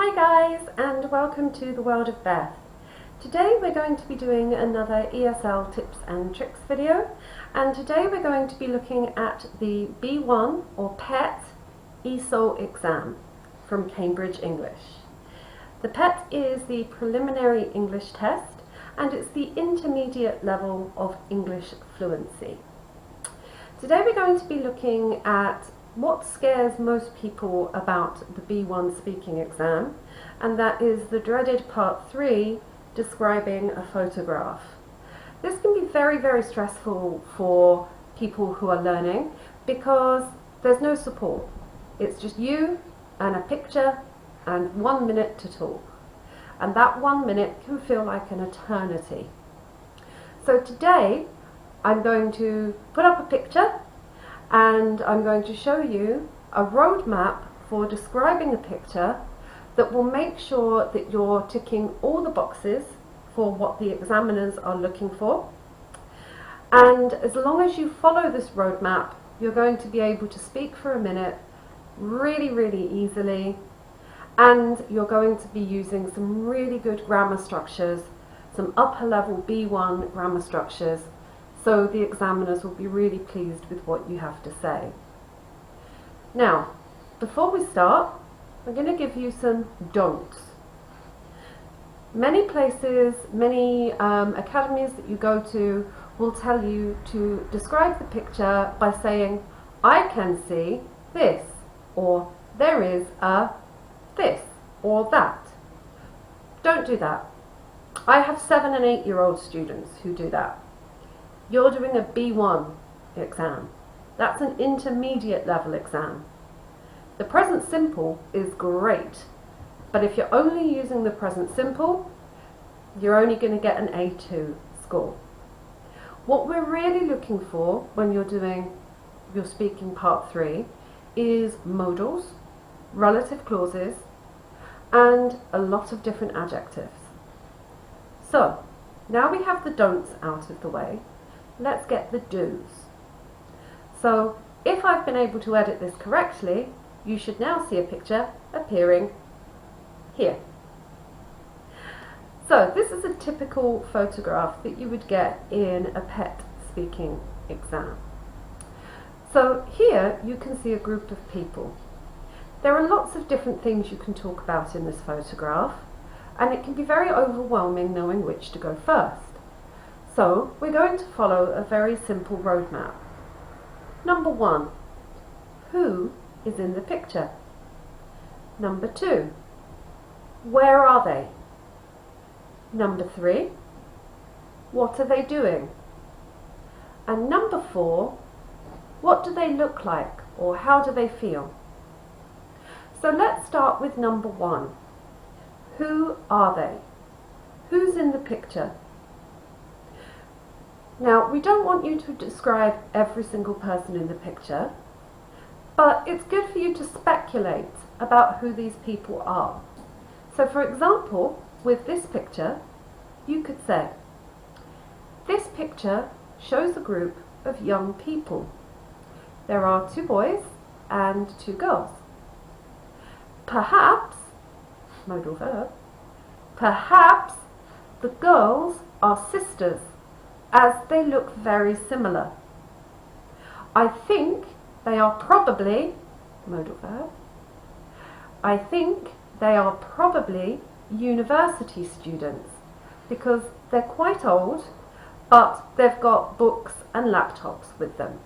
Hi guys, and welcome to the world of Beth. Today we're going to be doing another ESL tips and tricks video, and today we're going to be looking at the B1 or PET ESOL exam from Cambridge English. The PET is the preliminary English test and it's the intermediate level of English fluency. Today we're going to be looking at what scares most people about the B1 speaking exam, and that is the dreaded part 3, describing a photograph. This can be very stressful for people who are learning because there's no support. It's just you and a picture and 1 minute to talk, and that 1 minute can feel like an eternity. So today I'm going to put up a picture and I'm going to show you a roadmap for describing a picture that will make sure that you're ticking all the boxes for what the examiners are looking for. And as long as you follow this roadmap, you're going to be able to speak for a minute really easily, and you're going to be using some really good grammar structures, some upper level B1 grammar structures, so the examiners will be really pleased with what you have to say. Now, before we start, I'm going to give you some don'ts. Many places, many academies that you go to will tell you to describe the picture by saying, I can see this, or there is a this, or that. Don't do that. I have 7- and 8-year-old students who do that. You're doing a B1 exam. That's an intermediate level exam. The present simple is great, but if you're only using the present simple, you're only going to get an A2 score. What we're really looking for when you're doing your speaking part 3 is modals, relative clauses, and a lot of different adjectives. So, now we have the don'ts out of the way, let's get the do's. So, if I've been able to edit this correctly, you should now see a picture appearing here. So, this is a typical photograph that you would get in a PET speaking exam. So, here you can see a group of people. There are lots of different things you can talk about in this photograph, and it can be very overwhelming knowing which to go first. So, we're going to follow a very simple roadmap. Number 1, who is in the picture? Number 2, where are they? Number 3, what are they doing? And number 4, what do they look like, or how do they feel? So let's start with number 1. Who are they? Who's in the picture? Now, we don't want you to describe every single person in the picture, but it's good for you to speculate about who these people are. So, for example, with this picture, you could say, this picture shows a group of young people. There are 2 boys and 2 girls. Perhaps, modal verb, perhaps the girls are sisters, as they look very similar. I think they are probably, modal verb, I think they are probably university students because they're quite old, but they've got books and laptops with them.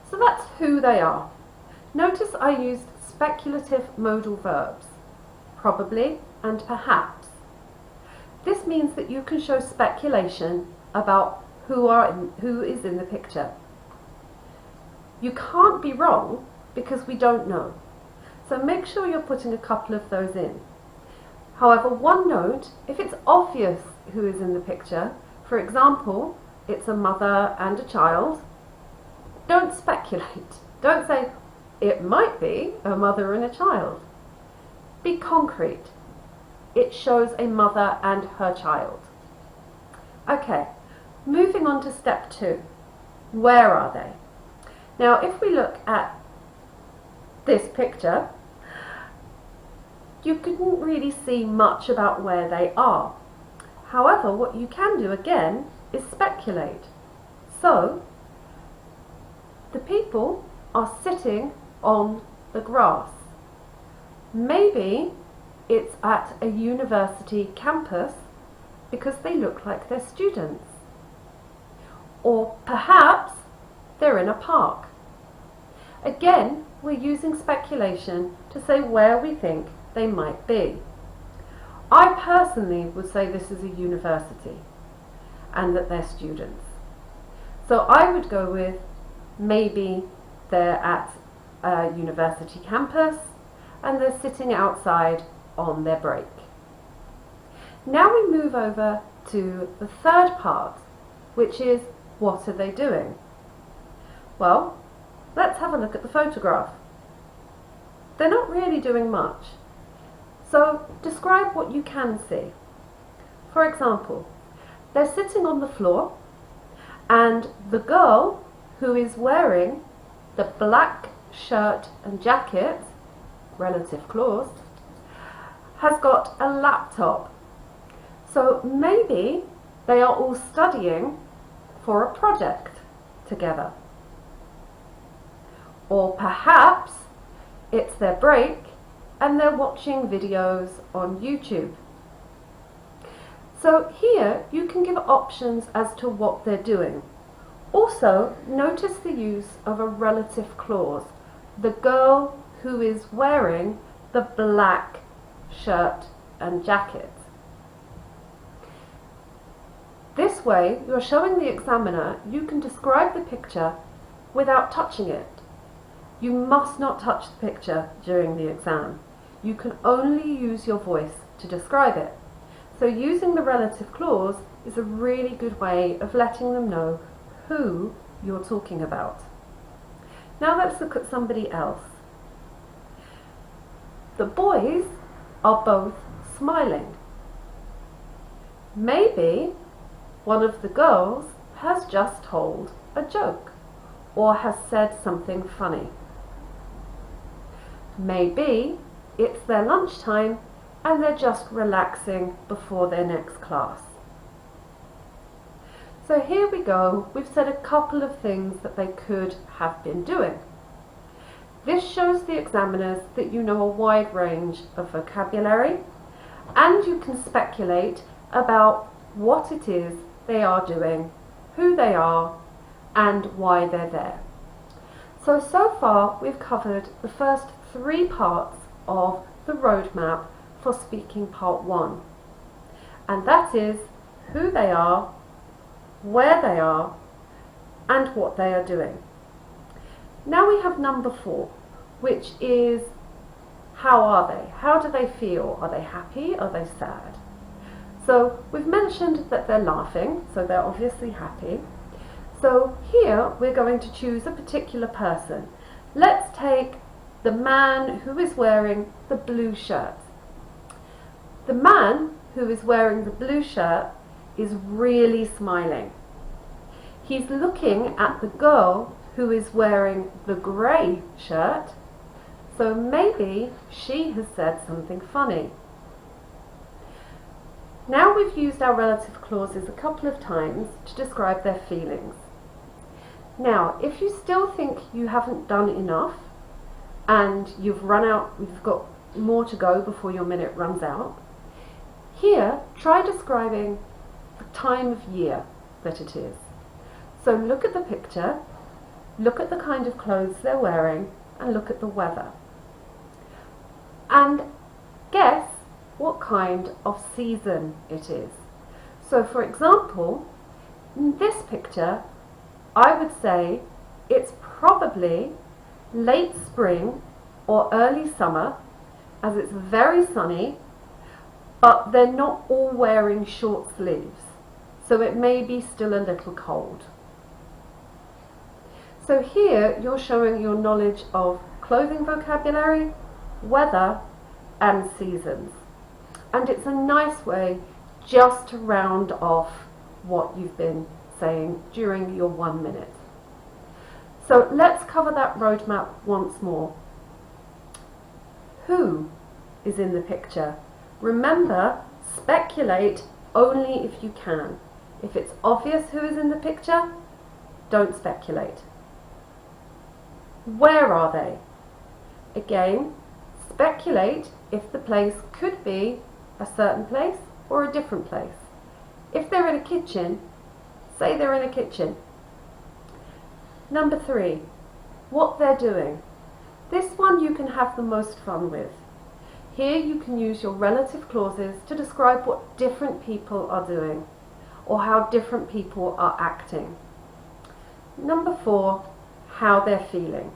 So that's who they are. Notice I used speculative modal verbs, probably and perhaps. This means that you can show speculation about who is in the picture. You can't be wrong because we don't know. So make sure you're putting a couple of those in. However, one note, if it's obvious who is in the picture, for example, it's a mother and a child, don't speculate. Don't say, it might be a mother and a child. Be concrete. It shows a mother and her child. Okay, moving on to step 2. Where are they? Now, if we look at this picture, you couldn't really see much about where they are. However, what you can do again is speculate. So, the people are sitting on the grass. Maybe it's at a university campus because they look like they're students. Or perhaps they're in a park. Again, we're using speculation to say where we think they might be. I personally would say this is a university and that they're students. So I would go with maybe they're at a university campus and they're sitting outside on their break. Now we move over to the third part, which is what are they doing? Well, let's have a look at the photograph. They're not really doing much. So describe what you can see. For example, they're sitting on the floor and the girl who is wearing the black shirt and jacket, relative clause, has got a laptop. So maybe they are all studying for a project together. Or perhaps it's their break and they're watching videos on YouTube. So here you can give options as to what they're doing. Also, notice the use of a relative clause. The girl who is wearing the black shirt and jacket. This way, you're showing the examiner you can describe the picture without touching it. You must not touch the picture during the exam. You can only use your voice to describe it. So using the relative clause is a really good way of letting them know who you're talking about. Now let's look at somebody else. The boys are both smiling. Maybe one of the girls has just told a joke or has said something funny. Maybe it's their lunchtime and they're just relaxing before their next class. So here we go, we've said a couple of things that they could have been doing. This shows the examiners that you know a wide range of vocabulary and you can speculate about what it is they are doing, who they are, and why they're there. So far we've covered the first 3 parts of the roadmap for speaking part 1. And that is who they are, where they are, and what they are doing. Now we have number 4, which is how are they? How do they feel? Are they happy? Are they sad? So we've mentioned that they're laughing, so they're obviously happy. So here we're going to choose a particular person. Let's take the man who is wearing the blue shirt. The man who is wearing the blue shirt is really smiling. He's looking at the girl who is wearing the grey shirt, so maybe she has said something funny. Now we've used our relative clauses a couple of times to describe their feelings. Now, if you still think you haven't done enough and you've got more to go before your minute runs out, here try describing the time of year that it is. So look at the picture, look at the kind of clothes they're wearing, and look at the weather. And guess what kind of season it is. So for example, in this picture, I would say it's probably late spring or early summer, as it's very sunny, but they're not all wearing short sleeves, so it may be still a little cold. So here you're showing your knowledge of clothing vocabulary, weather, and seasons. And it's a nice way just to round off what you've been saying during your 1 minute. So let's cover that roadmap once more. Who? is in the picture. Remember, speculate only if you can. If it's obvious who is in the picture, don't speculate. Where are they? Again, speculate if the place could be a certain place or a different place. If they're in a kitchen, say they're in a kitchen. Number 3, what they're doing. This one you can have the most fun with. Here you can use your relative clauses to describe what different people are doing or how different people are acting. Number 4, how they're feeling.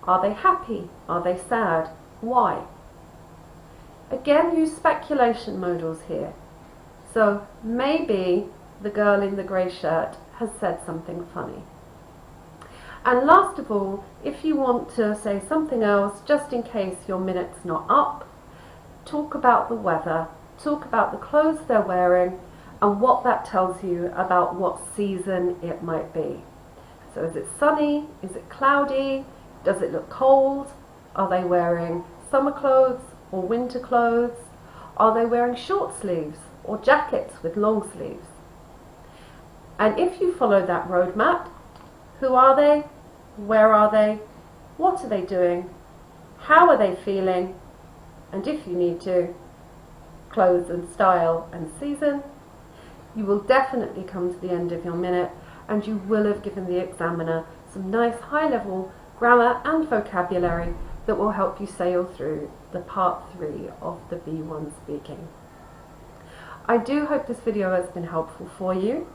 Are they happy? Are they sad? Why? Again, use speculation modals here. So maybe the girl in the grey shirt has said something funny. And last of all, if you want to say something else, just in case your minute's not up, talk about the weather, talk about the clothes they're wearing, and what that tells you about what season it might be. So is it sunny? Is it cloudy? Does it look cold? Are they wearing summer clothes or winter clothes? Are they wearing short sleeves or jackets with long sleeves? And if you follow that roadmap, who are they? Where are they? What are they doing? How are they feeling? And if you need to, clothes and style and season, you will definitely come to the end of your minute and you will have given the examiner some nice high-level grammar and vocabulary that will help you sail through the part 3 of the B1 speaking. I do hope this video has been helpful for you.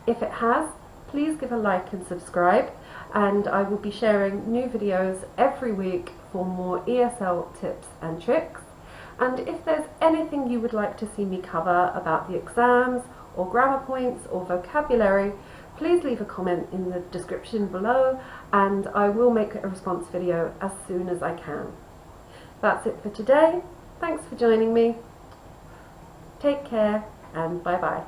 If it has, please give a like and subscribe, and I will be sharing new videos every week for more ESL tips and tricks. And if there's anything you would like to see me cover about the exams or grammar points or vocabulary, please leave a comment in the description below and I will make a response video as soon as I can. That's it for today. Thanks for joining me. Take care and bye bye.